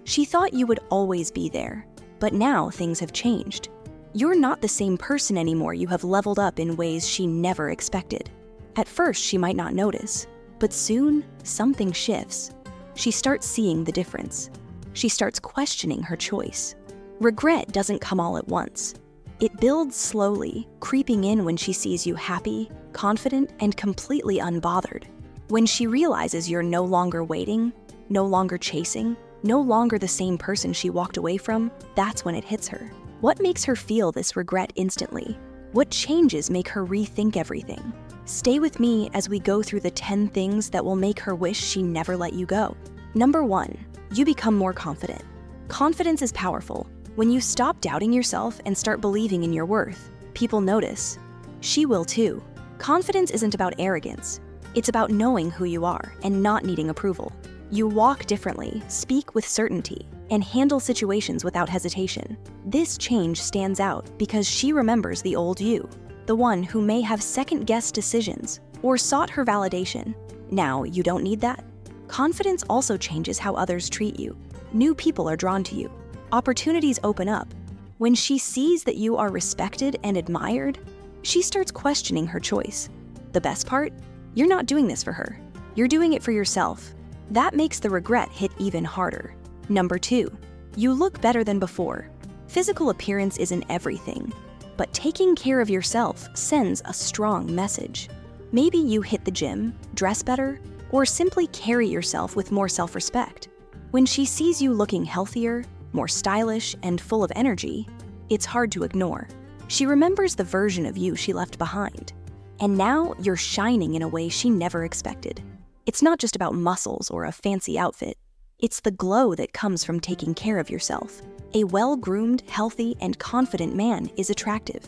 She thought you would always be there, but now things have changed. You're not the same person anymore. You have leveled up in ways she never expected. At first, she might not notice, but soon, something shifts. She starts seeing the difference. She starts questioning her choice. Regret doesn't come all at once. It builds slowly, creeping in when she sees you happy, confident, and completely unbothered. When she realizes you're no longer waiting, no longer chasing, no longer the same person she walked away from, that's when it hits her. What makes her feel this regret instantly? What changes make her rethink everything? Stay with me as we go through the 10 things that will make her wish she never let you go. Number 1, you become more confident. Confidence is powerful. When you stop doubting yourself and start believing in your worth, people notice. She will too. Confidence isn't about arrogance. It's about knowing who you are and not needing approval. You walk differently, speak with certainty, and handle situations without hesitation. This change stands out because she remembers the old you, the one who may have second-guessed decisions or sought her validation. Now, you don't need that. Confidence also changes how others treat you. New people are drawn to you. Opportunities open up. When she sees that you are respected and admired, she starts questioning her choice. The best part? You're not doing this for her. You're doing it for yourself. That makes the regret hit even harder. Number 2, you look better than before. Physical appearance isn't everything, but taking care of yourself sends a strong message. Maybe you hit the gym, dress better, or simply carry yourself with more self-respect. When she sees you looking healthier, more stylish, and full of energy, it's hard to ignore. She remembers the version of you she left behind. And now you're shining in a way she never expected. It's not just about muscles or a fancy outfit. It's the glow that comes from taking care of yourself. A well-groomed, healthy, and confident man is attractive.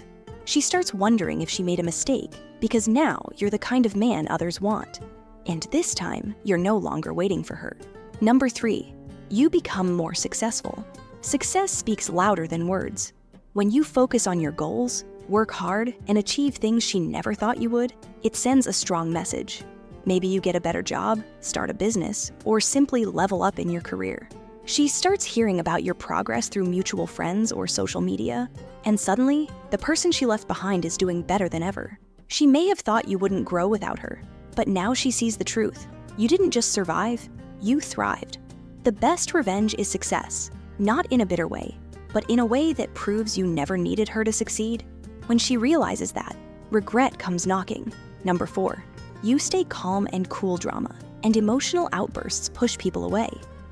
She starts wondering if she made a mistake, because now you're the kind of man others want. And this time, you're no longer waiting for her. Number 3, you become more successful. Success speaks louder than words. When you focus on your goals, work hard, and achieve things she never thought you would, it sends a strong message. Maybe you get a better job, start a business, or simply level up in your career. She starts hearing about your progress through mutual friends or social media, and suddenly, the person she left behind is doing better than ever. She may have thought you wouldn't grow without her, but now she sees the truth. You didn't just survive, you thrived. The best revenge is success, not in a bitter way, but in a way that proves you never needed her to succeed. When she realizes that, regret comes knocking. Number 4, you stay calm and cool. Drama and emotional outbursts push people away.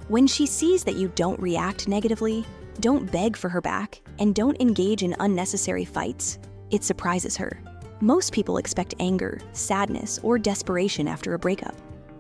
When she sees that you don't react negatively, don't beg for her back, and don't engage in unnecessary fights, it surprises her. Most people expect anger, sadness, or desperation after a breakup.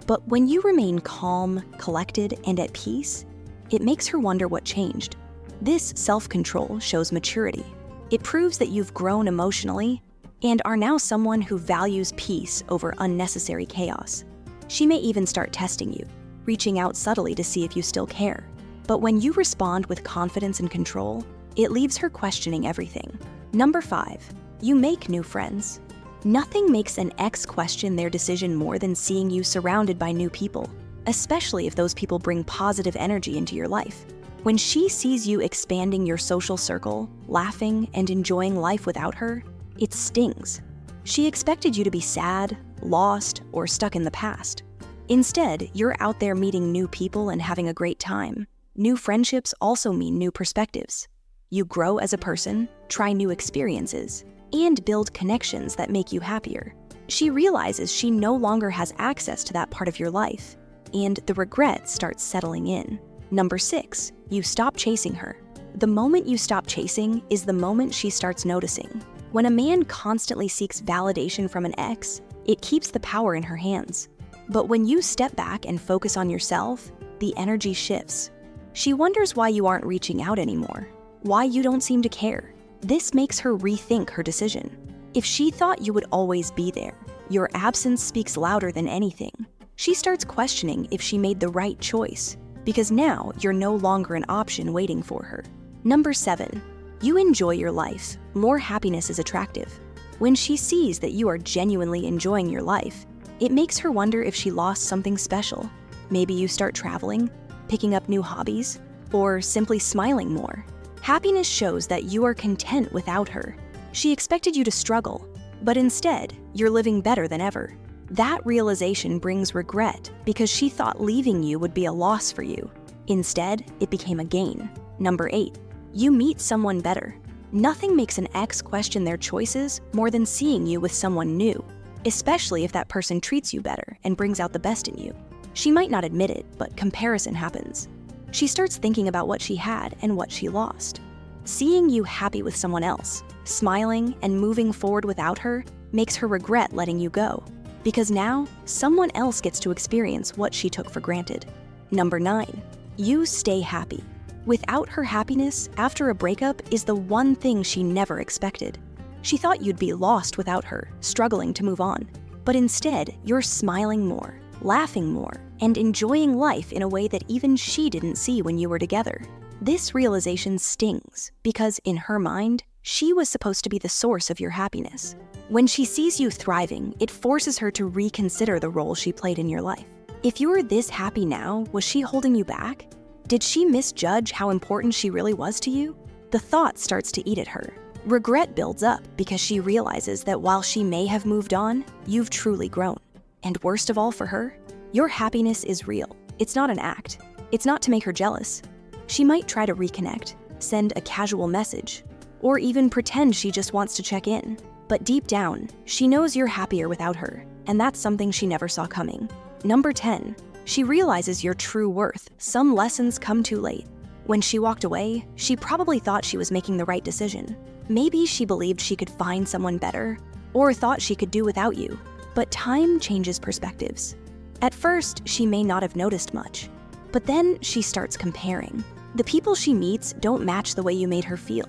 But when you remain calm, collected, and at peace, it makes her wonder what changed. This self-control shows maturity. It proves that you've grown emotionally and are now someone who values peace over unnecessary chaos. She may even start testing you, reaching out subtly to see if you still care. But when you respond with confidence and control, it leaves her questioning everything. Number 5, you make new friends. Nothing makes an ex question their decision more than seeing you surrounded by new people, especially if those people bring positive energy into your life. When she sees you expanding your social circle, laughing, and enjoying life without her, it stings. She expected you to be sad, lost, or stuck in the past. Instead, you're out there meeting new people and having a great time. New friendships also mean new perspectives. You grow as a person, try new experiences, and build connections that make you happier. She realizes she no longer has access to that part of your life, and the regret starts settling in. Number 6, you stop chasing her. The moment you stop chasing is the moment she starts noticing. When a man constantly seeks validation from an ex, it keeps the power in her hands. But when you step back and focus on yourself, the energy shifts. She wonders why you aren't reaching out anymore, why you don't seem to care. This makes her rethink her decision. If she thought you would always be there, your absence speaks louder than anything. She starts questioning if she made the right choice, because now you're no longer an option waiting for her. Number 7, you enjoy your life. More happiness is attractive. When she sees that you are genuinely enjoying your life, it makes her wonder if she lost something special. Maybe you start traveling, picking up new hobbies, or simply smiling more. Happiness shows that you are content without her. She expected you to struggle, but instead, you're living better than ever. That realization brings regret because she thought leaving you would be a loss for you. Instead, it became a gain. Number 8, you meet someone better. Nothing makes an ex question their choices more than seeing you with someone new, especially if that person treats you better and brings out the best in you. She might not admit it, but comparison happens. She starts thinking about what she had and what she lost. Seeing you happy with someone else, smiling and moving forward without her, makes her regret letting you go, because now someone else gets to experience what she took for granted. Number 9, you stay happy. Without her, happiness after a breakup is the one thing she never expected. She thought you'd be lost without her, struggling to move on. But instead, you're smiling more, laughing more, and enjoying life in a way that even she didn't see when you were together. This realization stings because, in her mind, she was supposed to be the source of your happiness. When she sees you thriving, it forces her to reconsider the role she played in your life. If you're this happy now, was she holding you back? Did she misjudge how important she really was to you? The thought starts to eat at her. Regret builds up because she realizes that while she may have moved on, you've truly grown. And worst of all for her, your happiness is real. It's not an act. It's not to make her jealous. She might try to reconnect, send a casual message, or even pretend she just wants to check in. But deep down, she knows you're happier without her, and that's something she never saw coming. Number 10, she realizes your true worth. Some lessons come too late. When she walked away, she probably thought she was making the right decision. Maybe she believed she could find someone better, or thought she could do without you. But time changes perspectives. At first, she may not have noticed much, but then she starts comparing. The people she meets don't match the way you made her feel.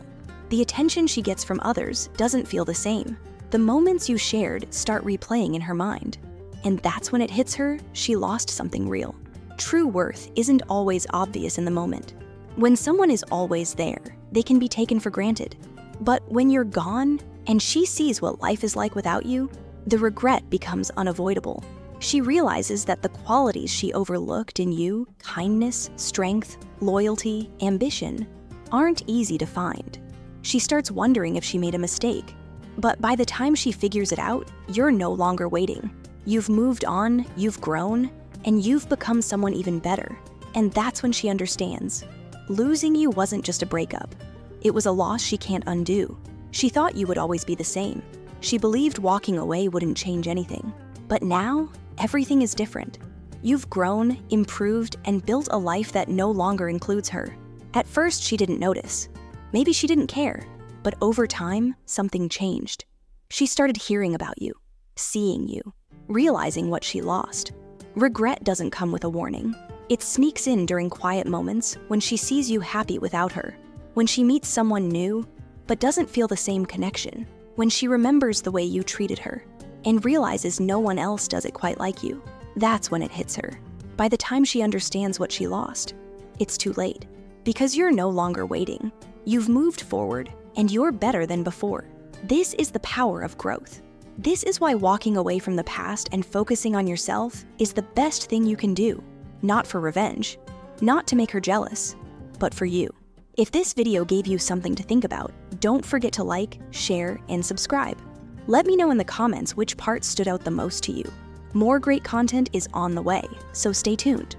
The attention she gets from others doesn't feel the same. The moments you shared start replaying in her mind. And that's when it hits her, she lost something real. True worth isn't always obvious in the moment. When someone is always there, they can be taken for granted. But when you're gone, and she sees what life is like without you, the regret becomes unavoidable. She realizes that the qualities she overlooked in you, kindness, strength, loyalty, ambition, aren't easy to find. She starts wondering if she made a mistake. But by the time she figures it out, you're no longer waiting. You've moved on, you've grown, and you've become someone even better. And that's when she understands. Losing you wasn't just a breakup. It was a loss she can't undo. She thought you would always be the same. She believed walking away wouldn't change anything. But now, everything is different. You've grown, improved, and built a life that no longer includes her. At first, she didn't notice. Maybe she didn't care. But over time, something changed. She started hearing about you, seeing you, realizing what she lost. Regret doesn't come with a warning. It sneaks in during quiet moments when she sees you happy without her, when she meets someone new but doesn't feel the same connection, when she remembers the way you treated her and realizes no one else does it quite like you. That's when it hits her. By the time she understands what she lost, it's too late, because you're no longer waiting. You've moved forward and you're better than before. This is the power of growth. This is why walking away from the past and focusing on yourself is the best thing you can do. Not for revenge, not to make her jealous, but for you. If this video gave you something to think about, don't forget to like, share, and subscribe. Let me know in the comments which part stood out the most to you. More great content is on the way, so stay tuned.